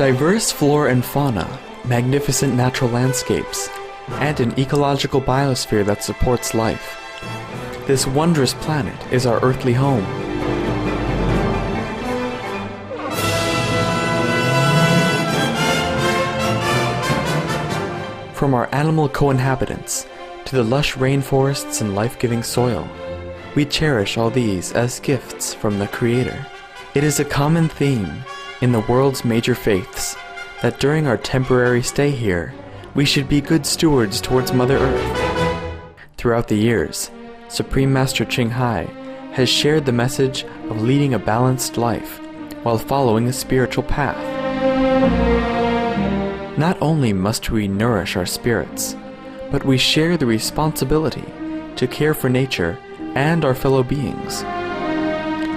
Diverse flora and fauna, magnificent natural landscapes, and an ecological biosphere that supports life. This wondrous planet is our earthly home. From our animal co-inhabitants to the lush rainforests and life-giving soil, we cherish all these as gifts from the Creator. It is a common theme in the world's major faiths that during our temporary stay here, we should be good stewards towards Mother Earth. Throughout the years, Supreme Master Ching Hai has shared the message of leading a balanced life while following a spiritual path. Not only must we nourish our spirits, but we share the responsibility to care for nature and our fellow beings.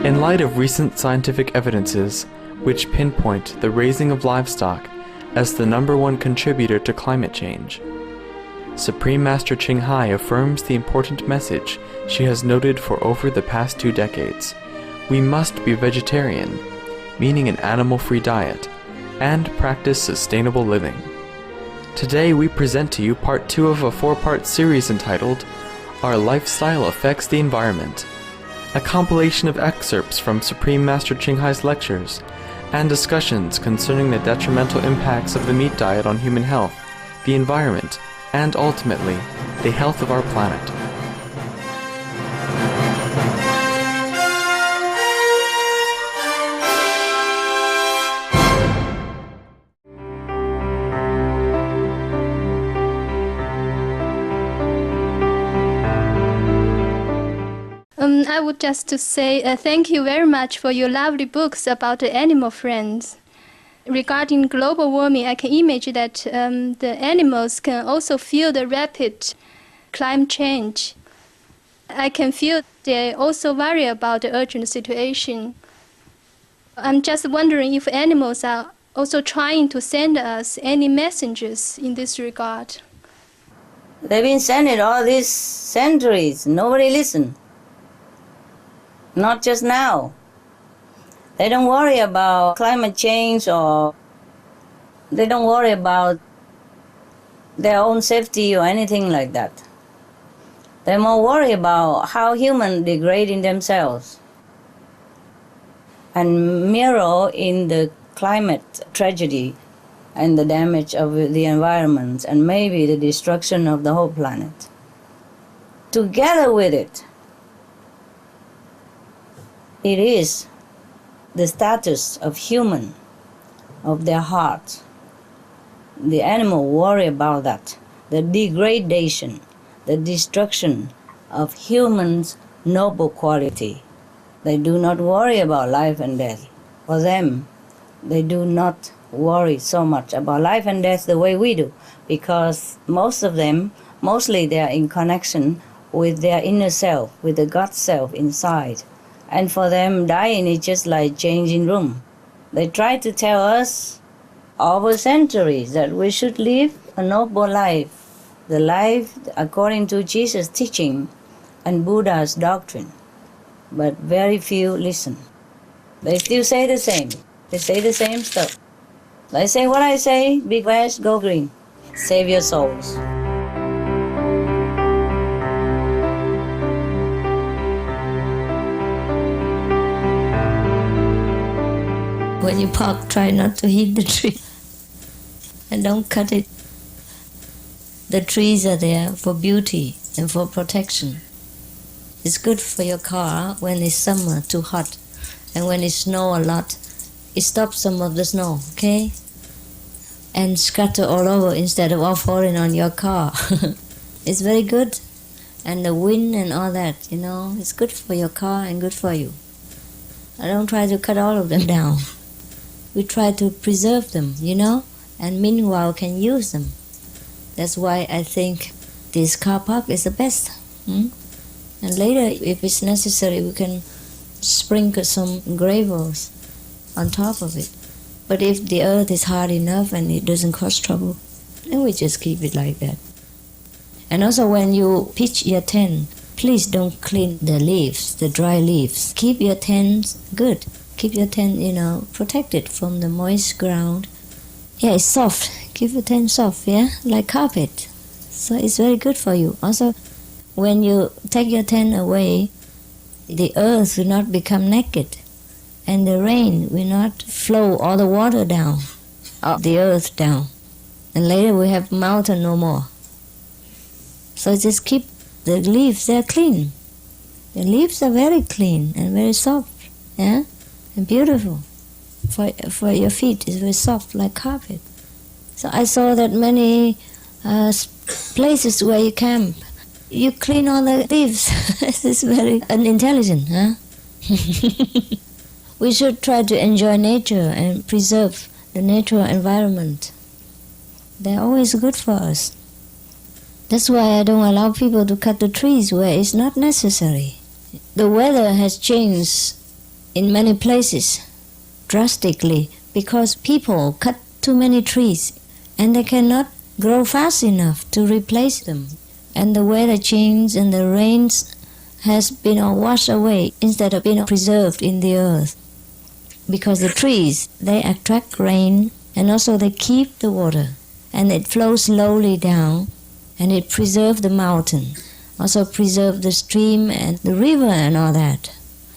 In light of recent scientific evidences which pinpoint the raising of livestock as the #1 contributor to climate change, Supreme Master Ching Hai affirms the important message she has noted for over the past 2 decades. We must be vegetarian, meaning an animal-free diet, and practice sustainable living. Today we present to you part 2 of a 4-part series entitled Our Lifestyle Affects the Environment, a compilation of excerpts from Supreme Master Ching Hai's lectures and discussions concerning the detrimental impacts of the meat diet on human health, the environment, and ultimately, the health of our planet. I would just to say thank you very much for your lovely books about the animal friends. Regarding global warming, I can imagine that the animals can also feel the rapid climate change. I can feel they also worry about the urgent situation. I'm just wondering if animals are also trying to send us any messages in this regard. They've been sending all these centuries. Nobody listens. Not just now. They don't worry about climate change, or they don't worry about their own safety or anything like that. They're more worried about how humans degrading themselves and mirror in the climate tragedy and the damage of the environment and maybe the destruction of the whole planet. Together with it, it is the status of human, of their heart. The animal worry about that, the degradation, the destruction of humans' noble quality. They do not worry about life and death. For them, they do not worry so much about life and death the way we do, because most of them, mostly they are in connection with their inner self, with the God self inside. And for them, dying is just like changing room. They try to tell us over centuries that we should live a noble life, the life according to Jesus' teaching and Buddha's doctrine. But very few listen. They still say the same. They say the same stuff. They say what I say, big west, go green. Save your souls. When you park, try not to hit the tree and don't cut it. The trees are there for beauty and for protection. It's good for your car when it's summer, too hot, and when it snows a lot, it stops some of the snow, okay? And scatter all over instead of all falling on your car. It's very good. And the wind and all that, it's good for your car and good for you. I don't try to cut all of them down. We try to preserve them, and meanwhile can use them. That's why I think this car park is the best. And later, if it's necessary, we can sprinkle some gravels on top of it. But if the earth is hard enough and it doesn't cause trouble, then we just keep it like that. And also when you pitch your tent, please don't clean the leaves, the dry leaves. Keep your tent good. Keep your tent, protected from the moist ground Yeah, it's soft. Keep your tent soft, yeah, like carpet. So it's very good for you. Also, when you take your tent away, the earth will not become naked, and the rain will not flow all the water down, up the earth down. And later we have mountain no more. So just keep the leaves, they're clean. The leaves are very clean and very soft, yeah, and beautiful. For your feet, it's very soft like carpet. So I saw that many places where you camp, you clean all the leaves. It's very unintelligent, huh? We should try to enjoy nature and preserve the natural environment. They're always good for us. That's why I don't allow people to cut the trees where it's not necessary. The weather has changed in many places drastically because people cut too many trees and they cannot grow fast enough to replace them. And the weather change and the rains has been washed away instead of being preserved in the earth. Because the trees, they attract rain and also they keep the water and it flows slowly down and it preserves the mountain, also preserve the stream and the river and all that.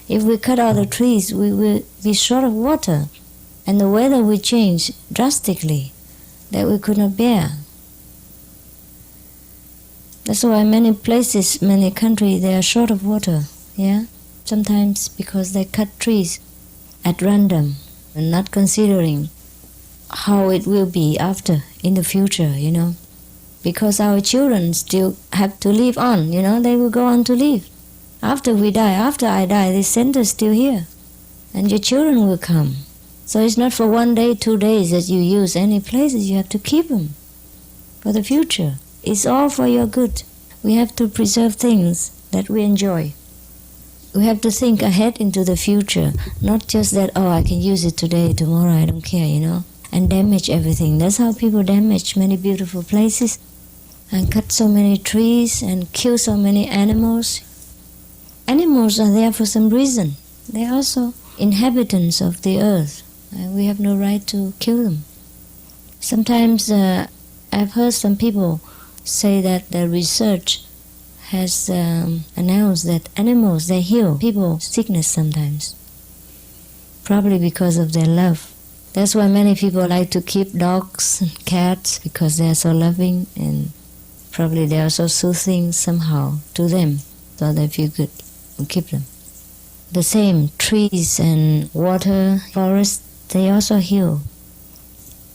If we cut all the trees, we will be short of water and the weather will change drastically that we could not bear. That's why many places, many countries, they are short of water, yeah? Sometimes because they cut trees at random and not considering how it will be after, in the future, you know. Because our children still have to live on, you know, they will go on to live. After we die, after I die, this center is still here. And your children will come. So it's not for 1 day, 2 days that you use any places, you have to keep them for the future. It's all for your good. We have to preserve things that we enjoy. We have to think ahead into the future, not just that, oh, I can use it today, tomorrow, I don't care, you know, and damage everything. That's how people damage many beautiful places and cut so many trees and kill so many animals. Animals are there for some reason. They're also inhabitants of the earth, and we have no right to kill them. Sometimes I've heard some people say that the research has announced that animals, they heal people's sickness sometimes, probably because of their love. That's why many people like to keep dogs and cats, because they are so loving and probably they are so soothing somehow to them, so they feel good and keep them. The same, trees and water, forests, they also heal.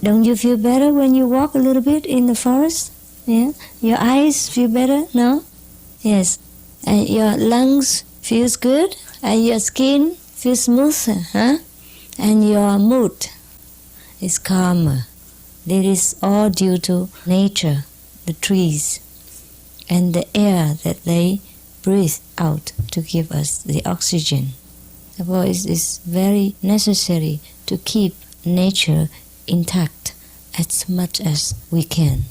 Don't you feel better when you walk a little bit in the forest? Yeah? Your eyes feel better? No? Yes. And your lungs feels good? And your skin feels smoother, huh? And your mood is calmer. This is all due to nature, the trees, and the air that they breathe out to give us the oxygen. Therefore, it is very necessary to keep nature intact as much as we can.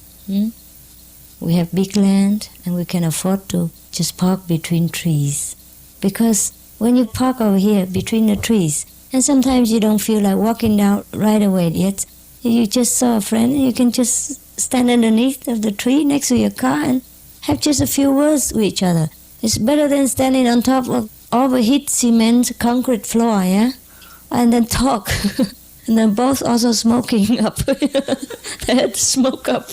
We have big land and we can afford to just park between trees. Because when you park over here between the trees, and sometimes you don't feel like walking down right away yet, you just saw a friend, you can just stand underneath of the tree next to your car and have just a few words with each other. It's better than standing on top of overheat cement concrete floor, yeah? And then talk. And then both also smoking up. They had to smoke up.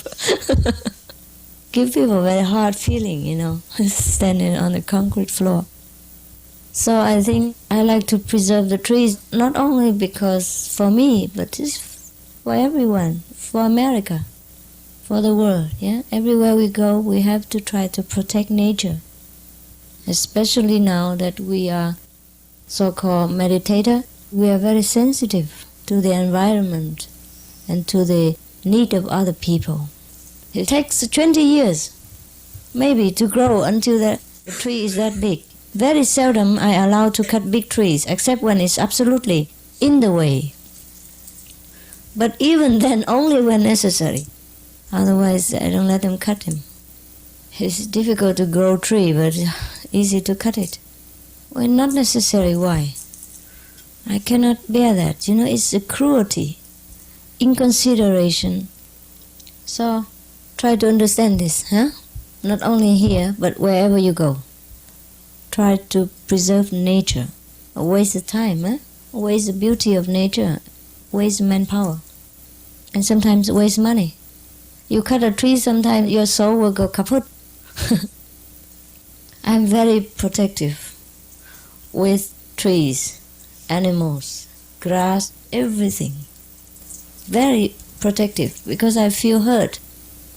Give people a very hard feeling, you know, standing on the concrete floor. So I think I like to preserve the trees, not only because for me, but it's for everyone, for America, for the world, yeah? Everywhere we go, we have to try to protect nature. Especially now that we are so-called meditator, we are very sensitive to the environment and to the need of other people. It takes 20 years, maybe, to grow until the tree is that big. Very seldom I allow to cut big trees, except when it's absolutely in the way. But even then, only when necessary. Otherwise, I don't let them cut them. It's difficult to grow a tree, but easy to cut it. When not necessary, why? I cannot bear that. You know, it's a cruelty. in consideration. So try to understand this, huh? Not only here, but wherever you go. Try to preserve nature. Waste the time, huh? Waste the beauty of nature. Waste manpower. And sometimes waste money. You cut a tree, sometimes your soul will go kaput. I'm very protective with trees, animals, grass, everything. Very protective because I feel hurt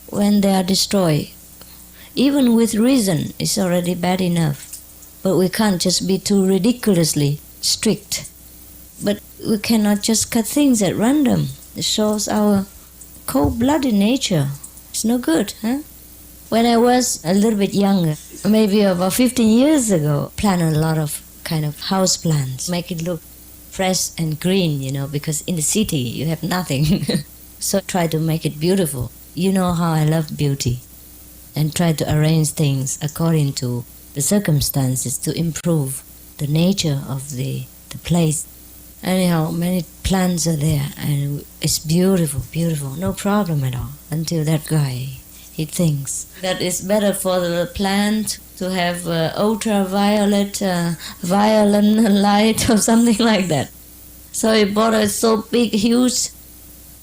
when they are destroyed. Even with reason, it's already bad enough. But we can't just be too ridiculously strict. But we cannot just cut things at random. It shows our cold-blooded nature. It's no good, huh? When I was a little bit younger, maybe about 15 years ago, planted a lot of kind of house plants, make it look fresh and green, because in the city you have nothing. So try to make it beautiful. You know how I love beauty. And try to arrange things according to the circumstances to improve the nature of the place. Anyhow, many plants are there and it's beautiful, beautiful, no problem at all. Until that guy, he thinks that it's better for the plant to have ultraviolet, violent light or something like that. So he bought a so big, huge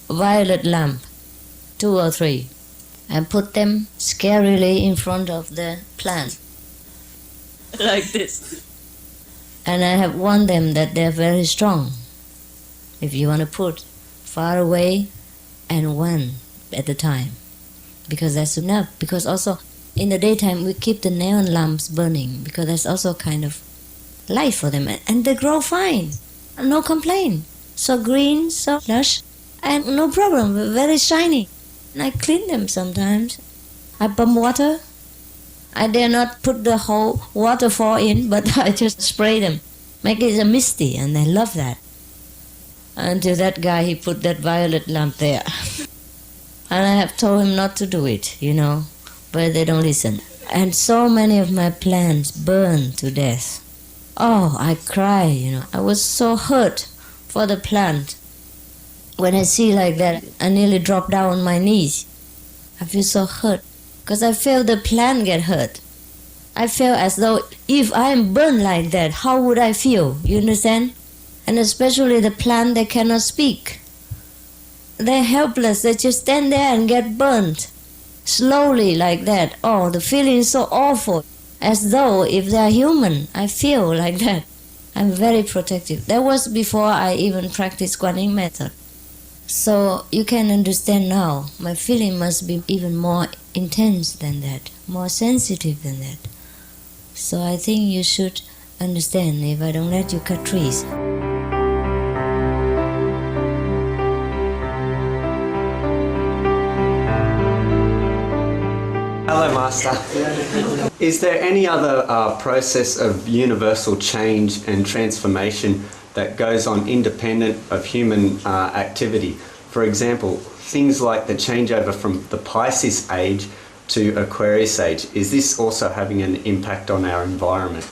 violet lamp, 2 or 3, and put them scarily in front of the plant. Like this. And I have warned them that they're very strong. If you want to put far away and one at a time. Because that's enough. Because also in the daytime we keep the neon lamps burning because that's also kind of light for them. And they grow fine. No complaint. So green, so lush, and no problem, very shiny. And I clean them sometimes. I pump water. I dare not put the whole waterfall in, but I just spray them. Make it a misty, and they love that. Until that guy, he put that violet lamp there. And I have told him not to do it, but they don't listen. And so many of my plants burn to death. Oh, I cry, I was so hurt for the plant. When I see like that, I nearly drop down on my knees. I feel so hurt because I feel the plant get hurt. I feel as though if I'm burned like that, how would I feel? You understand? And especially the plant, they cannot speak. They're helpless. They just stand there and get burnt. Slowly like that. Oh, the feeling is so awful. As though if they're human, I feel like that. I'm very protective. That was before I even practiced Guanyin method. So you can understand now, my feeling must be even more intense than that, more sensitive than that. So I think you should understand if I don't let you cut trees. Hello, Master. Is there any other process of universal change and transformation that goes on independent of human activity? For example, things like the changeover from the Pisces age to Aquarius age. Is this also having an impact on our environment?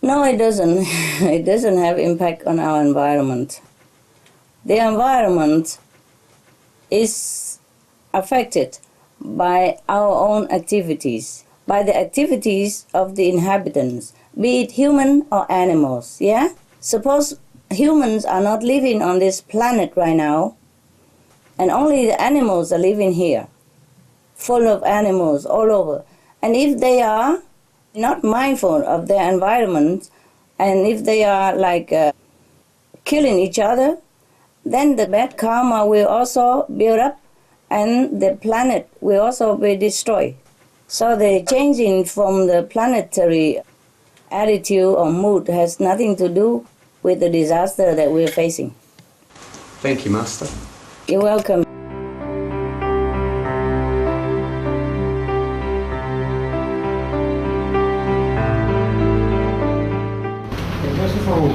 No, it doesn't. It doesn't have impact on our environment. The environment is affected by our own activities, by the activities of the inhabitants, be it human or animals, yeah? Suppose humans are not living on this planet right now, and only the animals are living here, full of animals all over. And if they are not mindful of their environment, and if they are killing each other, then the bad karma will also build up and the planet will also be destroyed. So the changing from the planetary attitude or mood has nothing to do with the disaster that we're facing. Thank you, Master. You're welcome. Thưa Sư Phụ,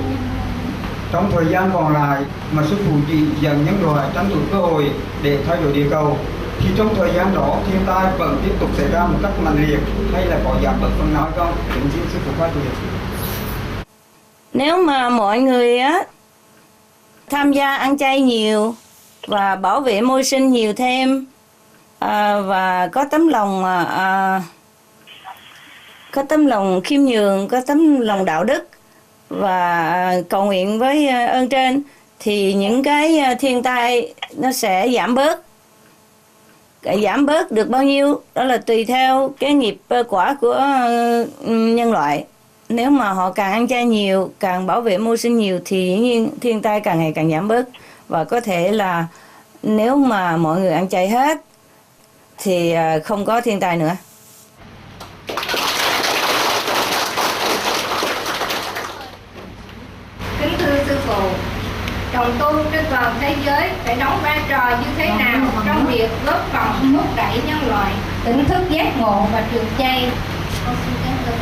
trong thời gian còn lại mà Sư Phụ chỉ dẫn nhân loại tranh thủ cơ hội để thay đổi địa cầu, thì trong thời gian đó thiên tai vẫn tiếp tục xảy ra một cách mạnh liệt hay là có giảm bớt phần nào không? Kính xin Sư Phụ phát biểu. Nếu mà mọi người tham gia ăn chay nhiều và bảo vệ môi sinh nhiều thêm, và có tấm lòng khiêm nhường, có tấm lòng đạo đức và cầu nguyện với ơn trên, thì những cái thiên tai nó sẽ giảm bớt. Giảm bớt được bao nhiêu đó là tùy theo cái nghiệp quả của nhân loại. Nếu mà họ càng ăn chay nhiều, càng bảo vệ môi sinh nhiều thì dĩ nhiên thiên tai càng ngày càng giảm bớt. Và có thể là nếu mà mọi người ăn chay hết thì không có thiên tai nữa. Kính thưa sư phụ, đồng tu trên toàn thế giới phải đóng vai trò như thế nào trong việc góp phần thúc đẩy nhân loại tỉnh thức giác ngộ và trường chay? Con xin cảm ơn Ngài.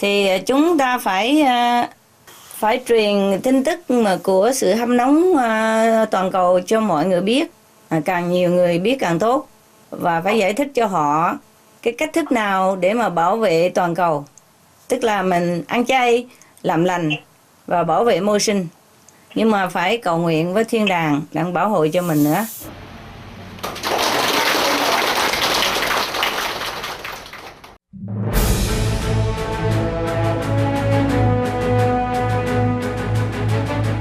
Thì chúng ta phải truyền tin tức mà của sự hâm nóng toàn cầu cho mọi người biết, càng nhiều người biết càng tốt, và phải giải thích cho họ cái cách thức nào để mà bảo vệ toàn cầu, tức là mình ăn chay, làm lành và bảo vệ môi sinh, nhưng mà phải cầu nguyện với thiên đàng đang bảo hộ cho mình nữa.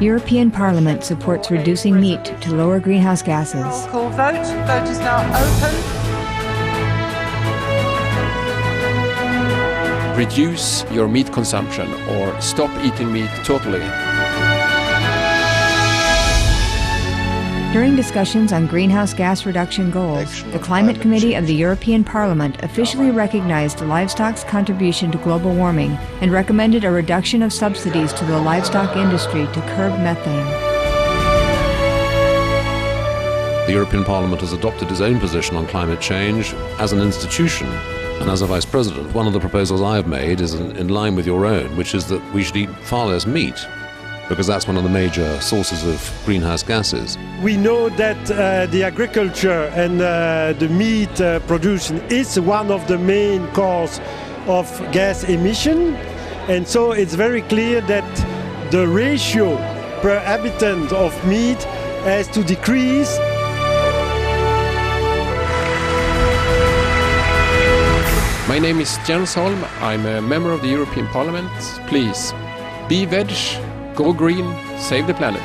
European Parliament supports reducing meat to lower greenhouse gases. Call vote. Vote is now open. Reduce your meat consumption or stop eating meat totally. During discussions on greenhouse gas reduction goals, the Climate Committee of the European Parliament officially recognized livestock's contribution to global warming and recommended a reduction of subsidies to the livestock industry to curb methane. The European Parliament has adopted its own position on climate change as an institution. And as a Vice President, one of the proposals I have made is in line with your own, which is that we should eat far less meat, because that's one of the major sources of greenhouse gases. We know that the agriculture and the meat production is one of the main causes of gas emission, and so it's very clear that the ratio per habitant of meat has to decrease. My name is Jens Holm. I'm a member of the European Parliament. Please, be veg, go green, save the planet.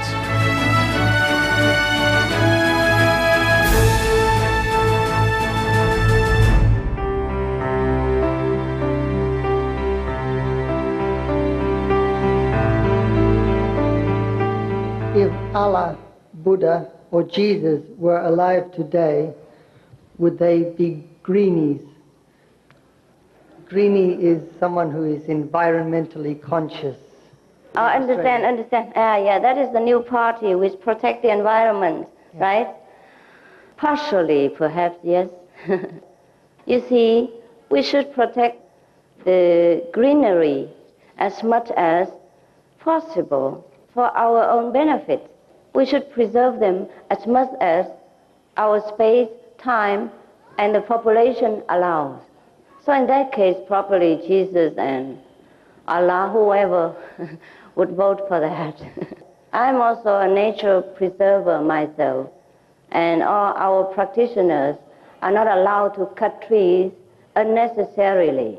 If Allah, Buddha, or Jesus were alive today, would they be greenies? Greenie is someone who is environmentally conscious. Oh, understand. Yeah, that is the new party which protect the environment, yeah. Right? Partially, perhaps, yes. You see, we should protect the greenery as much as possible for our own benefit. We should preserve them as much as our space, time, and the population allows. So in that case, probably Jesus and Allah, whoever, would vote for that. I'm also a nature preserver myself, and all our practitioners are not allowed to cut trees unnecessarily.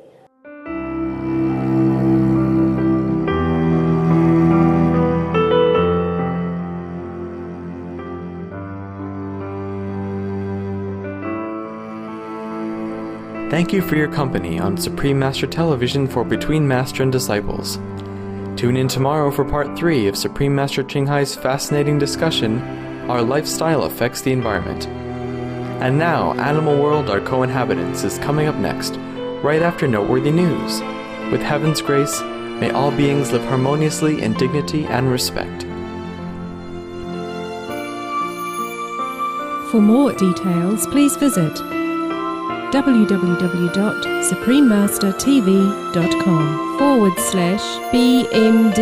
Thank you for your company on Supreme Master Television for Between Master and Disciples. Tune in tomorrow for part 3 of Supreme Master Ching Hai's fascinating discussion, Our Lifestyle Affects the Environment. And now, Animal World, Our Co-Inhabitants is coming up next, right after noteworthy news. With heaven's grace, may all beings live harmoniously in dignity and respect. For more details, please visit www.suprememastertv.com/BMD